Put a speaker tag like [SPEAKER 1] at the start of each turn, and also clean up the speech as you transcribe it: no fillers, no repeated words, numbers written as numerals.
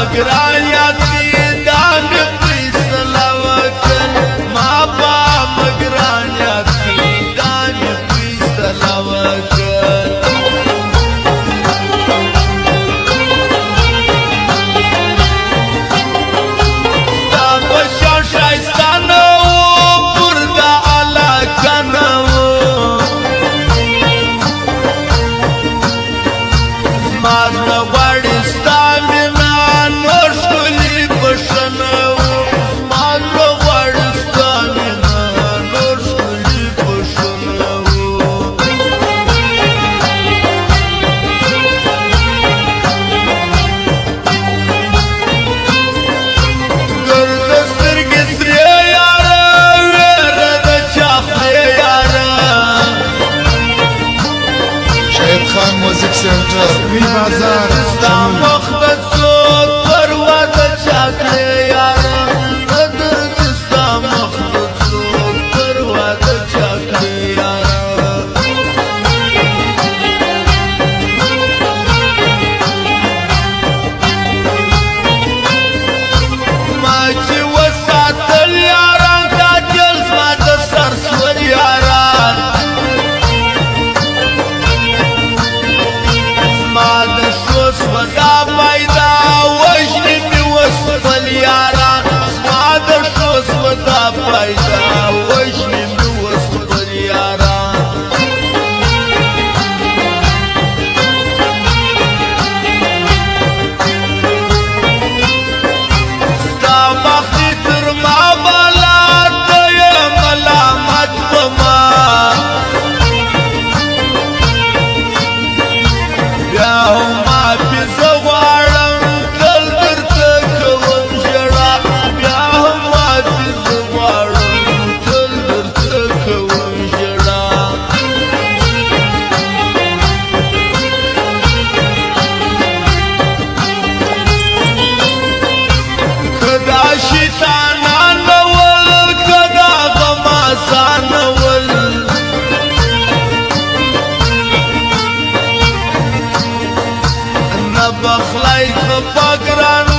[SPEAKER 1] مگران یاد کی دان فیصلہ وکن ما با مگران یاد کی دان فیصلہ وکن تا بشان شایستانو بردا علاقانو زماز نغواړي ستا مینا نور ښکلي بښنه زماز نغواړي ستا مینا نور ښکلي بښنه ګرده سترګې سرې یاره ویره د چا خولې یاره
[SPEAKER 2] شهید خان موزیک سنټر وی بازار
[SPEAKER 1] ستا مخ د څوک پر واده چا کړې یاره قدر دې ستا مخ د څوک پر واده چا کړې یاره ما چې وساتل یاران تا جل زما د سر سول یاران زما د شو سودا پیدا وژنې مې وسپل یاران زما د شو سودا پیدا وژنې مې وسپل یاران ستا مخې تر ما بالا ته یې ملامت په ما بیا هم معافي زه غواړم تل درته کوم ژړا بیا هم معافي زه غواړم تل درته کوم ژړا که دا شیطانان ول که دا غمازان ول نه بخلای خپه ګران